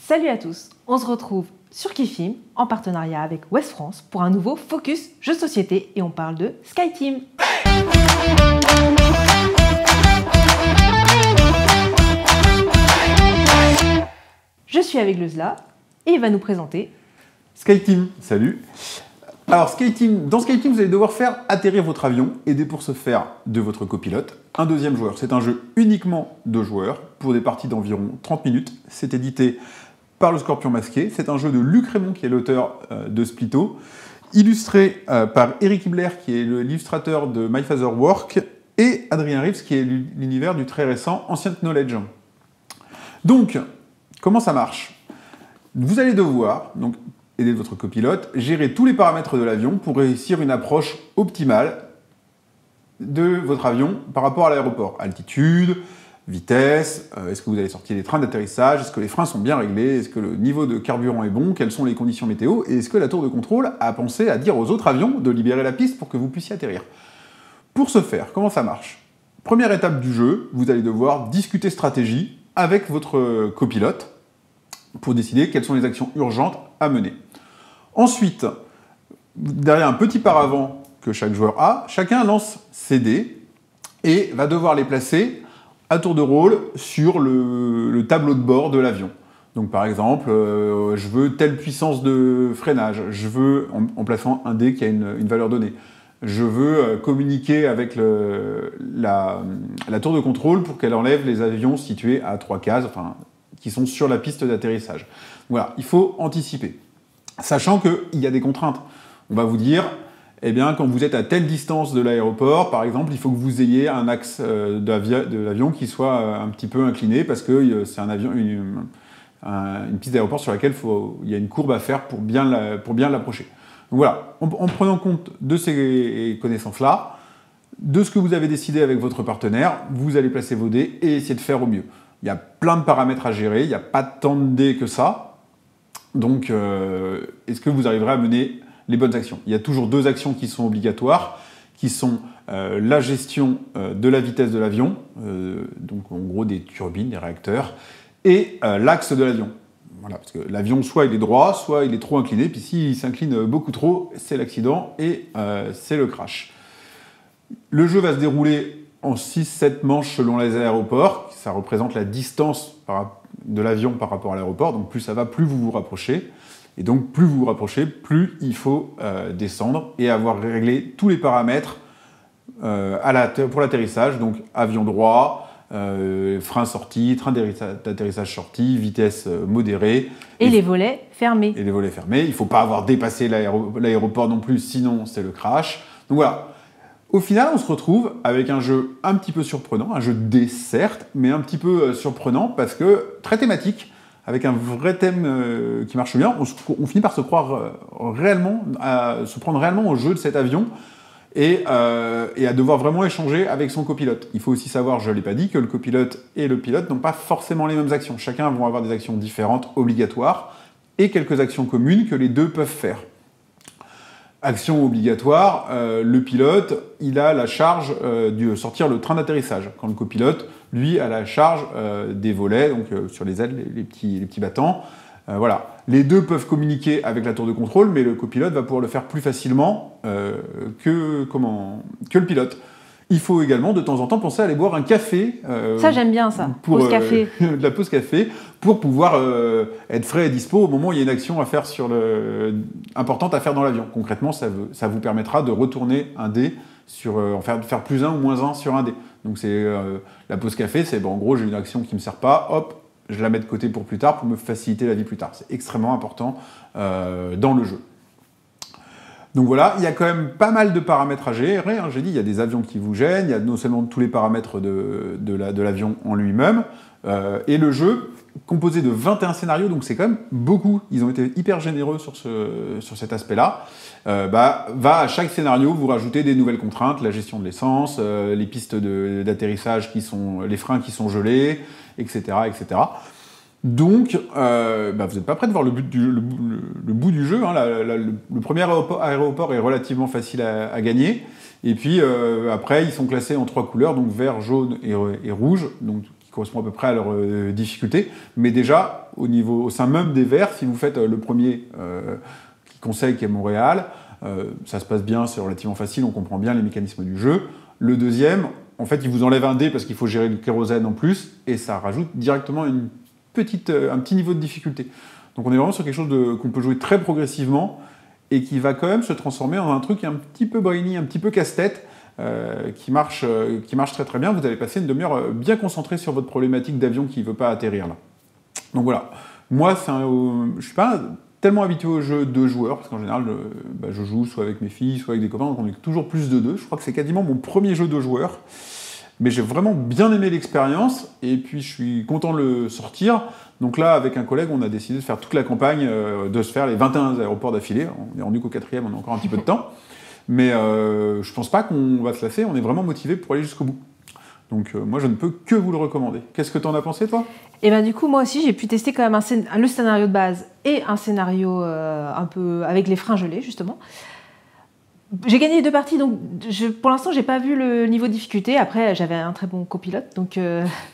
Salut à tous, on se retrouve sur Kifim en partenariat avec West France pour un nouveau Focus Jeux de Société et on parle de SkyTeam. Je suis avec Lezla et il va nous présenter SkyTeam, salut. Alors dans SkyTeam, vous allez devoir faire atterrir votre avion, aider pour ce faire de votre copilote, un deuxième joueur. C'est un jeu uniquement de joueurs pour des parties d'environ 30 minutes. C'est édité par le Scorpion Masqué. C'est un jeu de Luc Raymond qui est l'auteur de Splitto, illustré par Eric Hibler qui est l'illustrateur de My Father Work et Adrien Rives qui est l'univers du très récent Ancient Knowledge. Donc, comment ça marche? Vous allez devoir aider votre copilote, gérer tous les paramètres de l'avion pour réussir une approche optimale de votre avion par rapport à l'aéroport. Altitude, vitesse, est-ce que vous allez sortir des trains d'atterrissage, est-ce que les freins sont bien réglés, est-ce que le niveau de carburant est bon, quelles sont les conditions météo, et est-ce que la tour de contrôle a pensé à dire aux autres avions de libérer la piste pour que vous puissiez atterrir. Pour ce faire, comment ça marche? Première étape du jeu, vous allez devoir discuter stratégie avec votre copilote pour décider quelles sont les actions urgentes à mener. Ensuite, derrière un petit paravent que chaque joueur a, chacun lance ses dés et va devoir les placer à tour de rôle sur le tableau de bord de l'avion. Donc par exemple, je veux telle puissance de freinage, je veux, en plaçant un dé qui a une valeur donnée, je veux communiquer avec la tour de contrôle pour qu'elle enlève les avions situés à 3 cases, enfin, qui sont sur la piste d'atterrissage. Voilà, il faut anticiper. Sachant qu'il y a des contraintes. On va vous dire, eh bien, quand vous êtes à telle distance de l'aéroport, par exemple, il faut que vous ayez un axe de l'avion qui soit un petit peu incliné parce que c'est un avion, une piste d'aéroport sur laquelle il y a une courbe à faire pour bien l'approcher. Donc voilà, en prenant compte de ces connaissances-là, de ce que vous avez décidé avec votre partenaire, vous allez placer vos dés et essayer de faire au mieux. Il y a plein de paramètres à gérer, il n'y a pas tant de dés que ça. Donc, est-ce que vous arriverez à mener les bonnes actions? Il y a toujours 2 actions qui sont obligatoires, qui sont la gestion de la vitesse de l'avion, donc en gros des turbines, des réacteurs, et l'axe de l'avion. Voilà, parce que l'avion, soit il est droit, soit il est trop incliné, puis s'il s'incline beaucoup trop, c'est l'accident et c'est le crash. Le jeu va se dérouler en 6-7 manches selon les aéroports. Ça représente la distance de l'avion par rapport à l'aéroport. Donc plus ça va, plus vous vous rapprochez. Et donc plus vous vous rapprochez, plus il faut descendre et avoir réglé tous les paramètres pour l'atterrissage. Donc avion droit, frein sorti, train d'atterrissage sorti, vitesse modérée. et les volets fermés. Et les volets fermés. Il ne faut pas avoir dépassé l'aéroport non plus, sinon c'est le crash. Donc voilà. Au final, on se retrouve avec un jeu un petit peu surprenant, un jeu de dés certes, mais un petit peu surprenant parce que très thématique, avec un vrai thème qui marche bien. On finit par se prendre réellement au jeu de cet avion et à devoir vraiment échanger avec son copilote. Il faut aussi savoir, je ne l'ai pas dit, que le copilote et le pilote n'ont pas forcément les mêmes actions. Chacun va avoir des actions différentes, obligatoires, et quelques actions communes que les deux peuvent faire. Action obligatoire, le pilote, il a la charge de sortir le train d'atterrissage. Quand le copilote, lui, a la charge des volets, donc sur les ailes, les petits battants. Voilà. Les deux peuvent communiquer avec la tour de contrôle, mais le copilote va pouvoir le faire plus facilement que le pilote. Il faut également, de temps en temps, penser à aller boire un café. Ça, j'aime bien ça, pause café. De la pause café, pour pouvoir être frais et dispo au moment où il y a une action à faire importante à faire dans l'avion. Concrètement, ça vous permettra de retourner un dé, faire plus 1 ou moins 1 sur un dé. Donc la pause café, c'est en gros, j'ai une action qui ne me sert pas, hop, je la mets de côté pour plus tard, pour me faciliter la vie plus tard. C'est extrêmement important dans le jeu. Donc voilà, il y a quand même pas mal de paramètres à gérer. J'ai dit, il y a des avions qui vous gênent, il y a non seulement tous les paramètres de l'avion en lui-même, et le jeu, composé de 21 scénarios, donc c'est quand même beaucoup. Ils ont été hyper généreux sur cet aspect-là. Va à chaque scénario vous rajouter des nouvelles contraintes, la gestion de l'essence, les pistes d'atterrissage les freins qui sont gelés, etc., etc. Donc, vous n'êtes pas prêt de voir le bout du jeu. Hein. Le premier aéroport est relativement facile à gagner. Et puis, après, ils sont classés en 3 couleurs, donc vert, jaune et rouge, donc, qui correspond à peu près à leur difficulté. Mais déjà, au sein même des vers, si vous faites le premier qui conseille, qui est Montréal, ça se passe bien, c'est relativement facile, on comprend bien les mécanismes du jeu. Le deuxième, en fait, il vous enlève un dé parce qu'il faut gérer le kérosène en plus, et ça rajoute directement un petit niveau de difficulté. Donc on est vraiment sur quelque chose qu'on peut jouer très progressivement, et qui va quand même se transformer en un truc un petit peu brainy, un petit peu casse-tête, qui marche très très bien. Vous allez passer une demi-heure bien concentrée sur votre problématique d'avion qui ne veut pas atterrir là. Donc voilà, moi je ne suis pas tellement habitué aux jeux 2 joueurs, parce qu'en général je joue soit avec mes filles, soit avec des copains, donc on est toujours plus de 2. Je crois que c'est quasiment mon premier jeu 2 joueurs, mais j'ai vraiment bien aimé l'expérience, et puis je suis content de le sortir. Donc là, avec un collègue, on a décidé de faire toute la campagne, de se faire les 21 aéroports d'affilée. On est rendu qu'au 4e, on a encore un petit peu de temps. Mais je pense pas qu'on va se lasser, on est vraiment motivé pour aller jusqu'au bout. Donc moi, je ne peux que vous le recommander. Qu'est-ce que tu en as pensé, toi ? Et ben du coup, moi aussi, j'ai pu tester quand même le scénario de base et un scénario un peu avec les freins gelés, justement. J'ai gagné les 2 parties, donc pour l'instant, j'ai pas vu le niveau de difficulté. Après, j'avais un très bon copilote, donc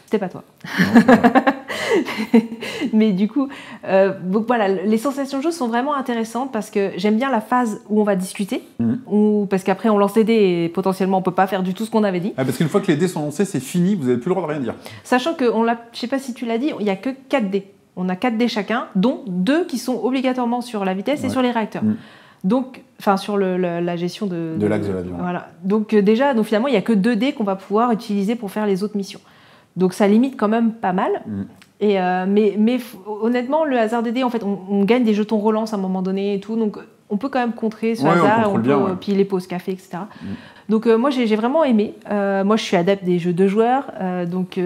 c'était pas toi. Non, mais du coup, donc voilà, les sensations de jeu sont vraiment intéressantes parce que j'aime bien la phase où on va discuter, parce qu'après on lance des dés et potentiellement on peut pas faire du tout ce qu'on avait dit. Ah, parce qu'une fois que les dés sont lancés, c'est fini, vous n'avez plus le droit de rien dire. Sachant que, je sais pas si tu l'as dit, il y a que 4 dés. On a 4 dés chacun, dont 2 qui sont obligatoirement sur la vitesse et sur les réacteurs. Donc, enfin sur la gestion de l'axe de l'avion. Voilà. Donc finalement, il n'y a que 2 dés qu'on va pouvoir utiliser pour faire les autres missions. Donc ça limite quand même pas mal. Et mais honnêtement, le hasard des dés, en fait, on gagne des jetons relance à un moment donné et tout, donc on peut quand même contrer ce hasard, puis les pauses café, etc. Donc moi j'ai vraiment aimé. Moi je suis adepte des jeux 2 joueurs, donc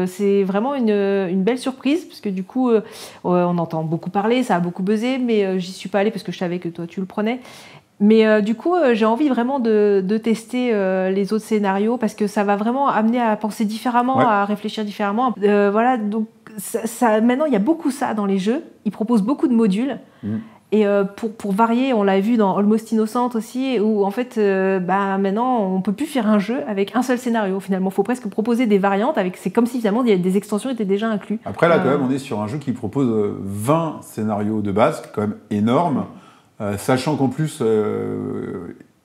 c'est vraiment une belle surprise, parce que du coup on entend beaucoup parler, ça a beaucoup buzzé, mais j'y suis pas allée parce que je savais que toi tu le prenais. Mais du coup, j'ai envie vraiment de tester les autres scénarios, parce que ça va vraiment amener à penser différemment, à réfléchir différemment. Voilà, donc maintenant, il y a beaucoup ça dans les jeux. Ils proposent beaucoup de modules. Et pour varier, on l'a vu dans Almost Innocent aussi, où en fait, maintenant, on ne peut plus faire un jeu avec un seul scénario. Finalement, il faut presque proposer des variantes. C'est comme si finalement des extensions étaient déjà inclus. Après, là, quand même, on est sur un jeu qui propose 20 scénarios de base, qui est quand même énorme. Sachant qu'en plus,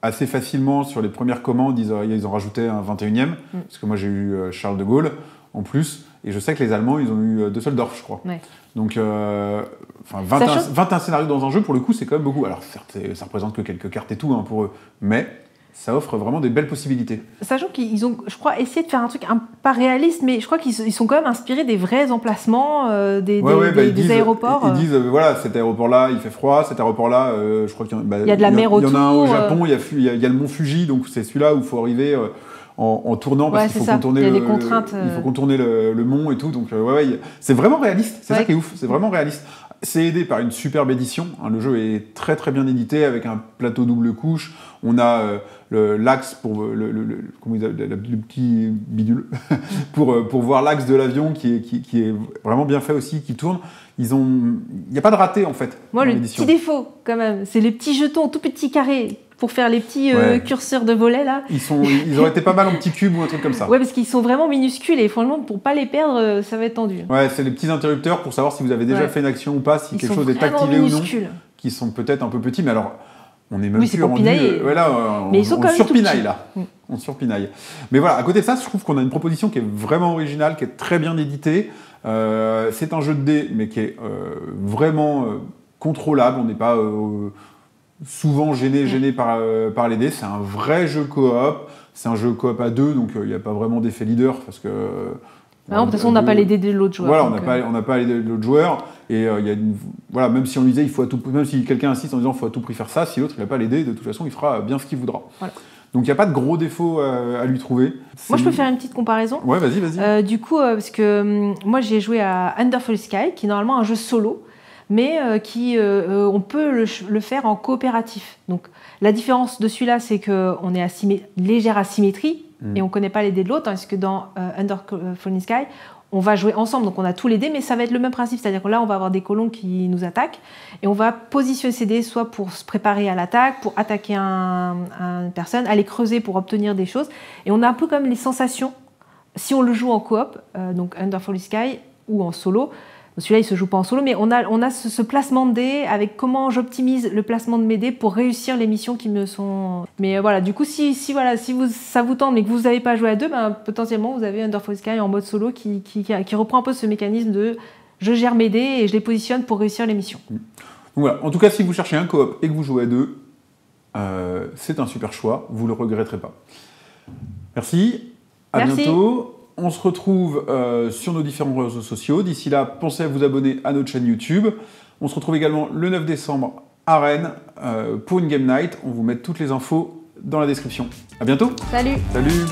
assez facilement, sur les premières commandes, ils ont rajouté un 21e, parce que moi j'ai eu Charles de Gaulle en plus, et je sais que les Allemands, ils ont eu Düsseldorf, je crois. Donc, 21 scénarios dans un jeu, pour le coup, c'est quand même beaucoup. Alors certes, ça représente que quelques cartes et tout pour eux, mais ça offre vraiment des belles possibilités. Sachant qu'ils ont, je crois, essayé de faire un truc pas réaliste, mais je crois qu'ils sont quand même inspirés des vrais emplacements des aéroports. Ils disent, voilà, cet aéroport-là, il fait froid, cet aéroport-là, je crois qu'il y a de la mer autour. Il y en a un au Japon, il y a le mont Fuji, donc c'est celui-là où il faut arriver en tournant, parce qu'il faut contourner le mont et tout. Donc c'est vraiment réaliste, c'est ça qui est ouf, c'est vraiment réaliste. C'est aidé par une superbe édition, le jeu est très très bien édité, avec un plateau double couche. On a l'axe pour le petit bidule pour voir l'axe de l'avion qui est vraiment bien fait aussi, qui tourne. Il n'y a pas de raté en fait. Moi, le petit défaut quand même, c'est les petits jetons tout petits carrés pour faire les petits curseurs de volet là. Ils auraient été pas mal en petits cubes ou un truc comme ça. Ouais, parce qu'ils sont vraiment minuscules et franchement, pour pas les perdre, ça va être tendu. Ouais, c'est les petits interrupteurs pour savoir si vous avez déjà fait une action ou pas, si quelque chose est activé ou non. Qui sont peut-être un peu petits, mais alors on est même plus rendu. Mais ils sont quand même surpinaille là. On surpinaille. Mais voilà, à côté de ça, je trouve qu'on a une proposition qui est vraiment originale, qui est très bien éditée. C'est un jeu de dés, mais qui est vraiment contrôlable. On n'est pas souvent gêné par les dés. C'est un vrai jeu coop. C'est un jeu coop à 2, donc il n'y a pas vraiment d'effet leader, parce que de toute façon, on n'a pas les dés de l'autre joueur. Voilà, on n'a pas les dés de l'autre joueur. Et même si on lui disait, même si quelqu'un insiste en disant qu'il faut à tout prix faire ça, si l'autre n'a pas les dés, de toute façon, il fera bien ce qu'il voudra. Voilà. Donc il n'y a pas de gros défauts à lui trouver. Moi, je peux faire une petite comparaison. Ouais, vas-y. Du coup, parce que moi, j'ai joué à Underfall Sky, qui est normalement un jeu solo, mais on peut le faire en coopératif. Donc la différence de celui-là, c'est qu'on est légère asymétrie, et on ne connaît pas les dés de l'autre, parce que dans Underfall Sky, on va jouer ensemble, donc on a tous les dés, mais ça va être le même principe, c'est-à-dire que là, on va avoir des colons qui nous attaquent, et on va positionner ces dés soit pour se préparer à l'attaque, pour attaquer une personne, aller creuser pour obtenir des choses, et on a un peu comme les sensations si on le joue en coop, donc Under Falling Sky, ou en solo, celui-là il se joue pas en solo, mais on a ce placement de dés avec comment j'optimise le placement de mes dés pour réussir les missions qui me sont... Mais voilà, du coup, si ça vous tente mais que vous n'avez pas joué à deux, ben, potentiellement vous avez Under Falling Sky en mode solo qui reprend un peu ce mécanisme de je gère mes dés et je les positionne pour réussir les missions. Donc voilà, en tout cas, si vous cherchez un coop et que vous jouez à deux, c'est un super choix, vous le regretterez pas. Merci, à bientôt. On se retrouve sur nos différents réseaux sociaux. D'ici là, pensez à vous abonner à notre chaîne YouTube. On se retrouve également le 9 décembre à Rennes pour une Game Night. On vous met toutes les infos dans la description. À bientôt. Salut. Salut.